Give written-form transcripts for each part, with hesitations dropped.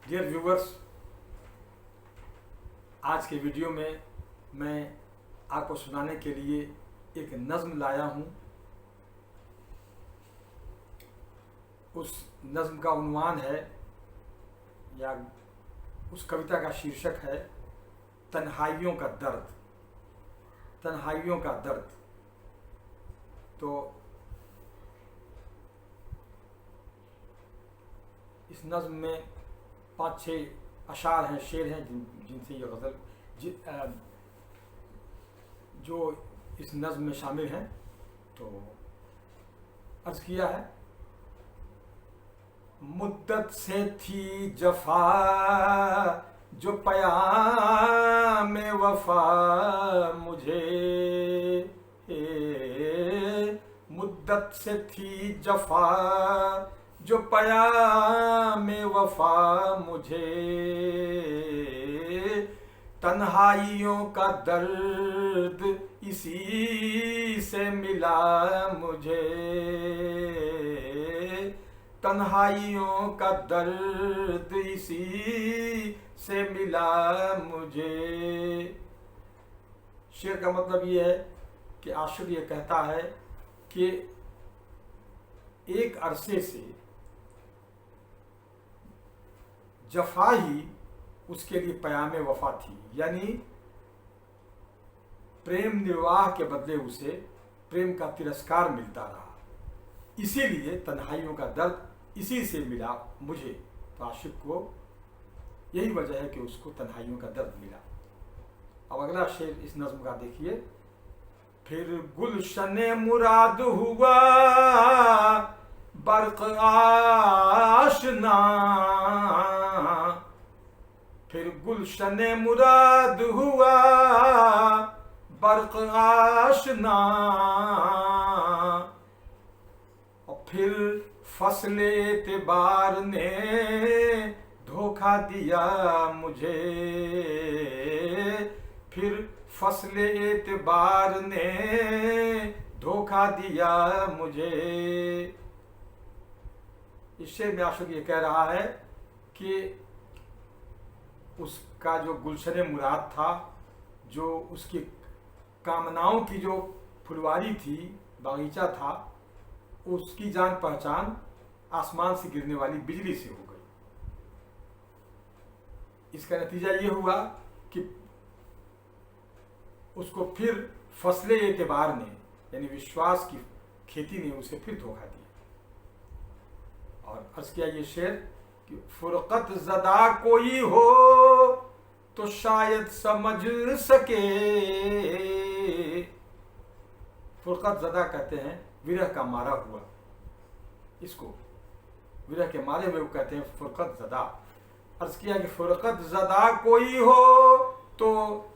Dear viewers, आज के video में मैं आपको सुनाने के लिए एक नज़्म लाया हूँ। उस नज़्म का उन्वान है या उस कविता का शीर्षक है तन्हाइयों का दर्द। तन्हाइयों का दर्द। तो इस नज़्म में 5-6 अशार हैं, शेर हैं जिनसे ये गज़ल जो इस नज़्म में शामिल हैं। तो अर्ज़ किया है, मुद्दत से थी जफ़ा जो पयाम वफ़ा मुझे, मुद्दत से थी जफ़ा जो पयाम वफ़ा मुझे, तन्हाइयों का दर्द इसी से मिला मुझे, तन्हाइयों का दर्द इसी से मिला मुझे। शेर का मतलब ये है कि आशिक ये कहता है कि एक अरसे से जफा ही उसके लिए पयामे वफा थी, यानी प्रेम निर्वाह के बदले उसे प्रेम का तिरस्कार मिलता रहा, इसीलिए तन्हाइयों का दर्द इसी से मिला मुझे। तो आशिक को यही वजह है कि उसको तन्हाइयों का दर्द मिला। अब अगला शेर इस नज़्म का देखिए। फिर गुलशने मुराद हुआ बर्क़ आशना, फिर गुलशने मुराद हुआ बर्क़ आशना, और फिर फसले एतबार ने धोखा दिया मुझे, फिर फसले एतबार ने धोखा दिया मुझे। इससे में आशिक ये कह रहा है कि उसका जो गुलशन मुराद था, जो उसकी कामनाओं की जो फुलवारी थी, बागीचा था, उसकी जान पहचान आसमान से गिरने वाली बिजली से हो गई। इसका नतीजा ये हुआ कि उसको फिर फसले एतबार ने, यानी विश्वास की खेती ने उसे फिर धोखा दिया। और अर्ज किया ये शेर कि फुरकत ज़दा कोई हो तो शायद समझ सके। फुरकत ज़दा कहते हैं विरह का मारा हुआ, इसको विरह के मारे हुए कहते हैं फुरकत ज़दा। अर्ज किया कि फुरकत ज़दा कोई हो तो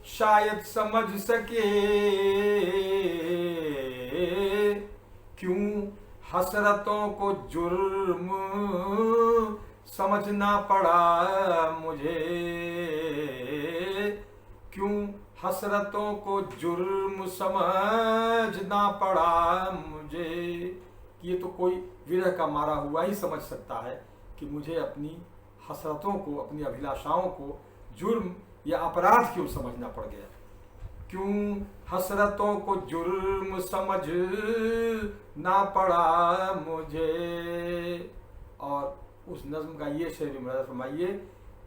शायद समझ सके, क्यों हसरतों को जुर्म समझना पड़ा मुझे, क्यों हसरतों को जुर्म समझना पड़ा मुझे। ये तो कोई विरह का मारा हुआ ही समझ सकता है कि मुझे अपनी हसरतों को, अपनी अभिलाषाओं को जुर्म या अपराध क्यों समझना पड़ गया, क्यों हसरतों को जुर्म समझ ना पड़ा मुझे। और उस नज़्म का ये शेर मुराद फरमाइए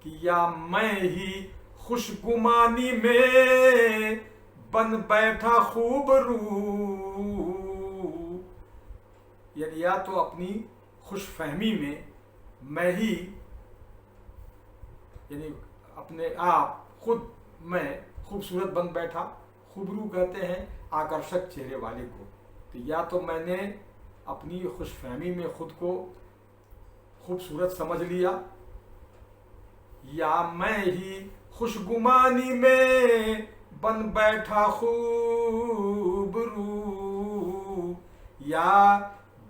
कि या मैं ही खुशगुमानी में बन बैठा खूब रू, यानी या तो अपनी खुशफहमी में मैं ही, यानी अपने आप खुद मैं खूबसूरत बन बैठा। खूबरू कहते हैं आकर्षक चेहरे वाले को। तो या तो मैंने अपनी खुशफहमी में खुद को खूबसूरत समझ लिया, या मैं ही खुशगुमानी में बन बैठा खूबरू, या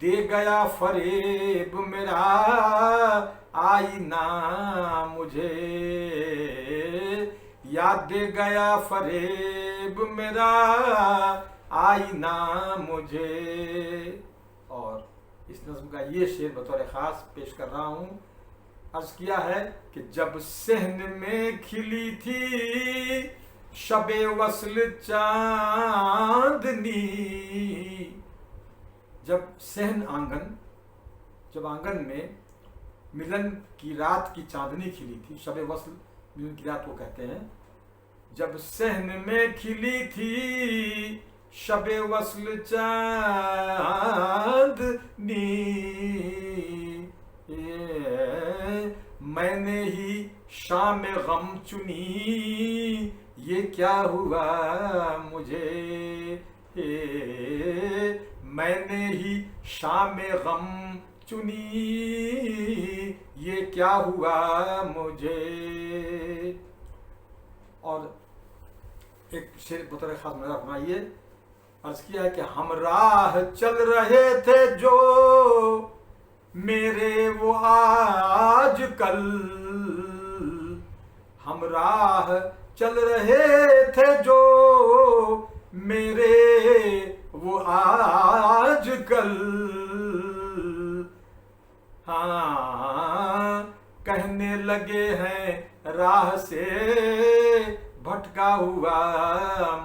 दे गया फरेब मेरा आईना मुझे, याद दे गया फरेब मेरा आईना मुझे। और इस नज़्म का ये शेर बतौर ख़ास पेश कर रहा हूँ अर्ज किया है कि जब सहन में खिली थी शबे वस्ल चांदनी, जब सहन आंगन, जब आंगन में मिलन की रात की चांदनी खिली थी, शबे वस्ल मिलन की रात को कहते हैं, जब सहन में खिली थी शबे वस्ल चांदनी, मैंने ही शाम गम चुनी, ये क्या हुआ मुझे, मैंने ही शाम गम चुनी, ये क्या हुआ मुझे। और एक शेर बतौर खास नजर अपनाइए, अर्ज किया है कि हम राह चल रहे थे जो मेरे वो आज कल, हम राह चल रहे थे जो मेरे वो आज कल, हाँ कहने लगे हैं राह से भटका हुआ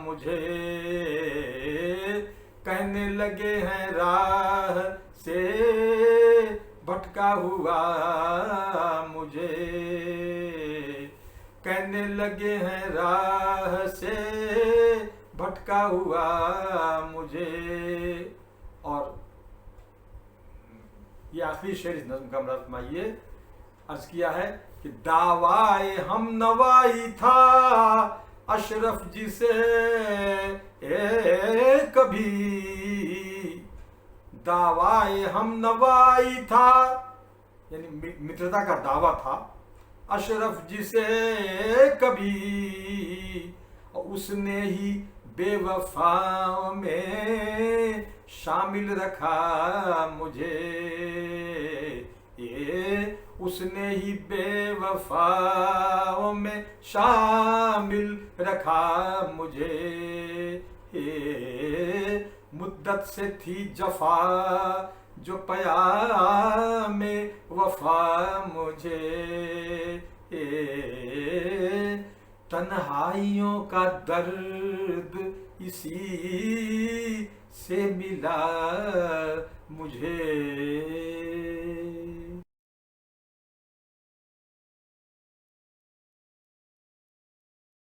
मुझे, कहने लगे हैं राह से भटका हुआ मुझे, कहने लगे हैं राह से भटका हुआ मुझे। और ये आखिरी शेर इस नज़्म का मदद फरमाइए, अर्ज किया है कि दावाए हम नवाई था अशरफ जी से कभी, दावाए हम नवाई था यानी मित्रता का दावा था अशरफ जी से कभी, और उसने ही बेवफाओं में शामिल रखा मुझे, ये उसने ही बेवफाओं में शामिल रखा मुझे, मुद्दत से थी जफा जो पयाम वफा मुझे, तन्हाइयों का दर्द इसी से मिला मुझे।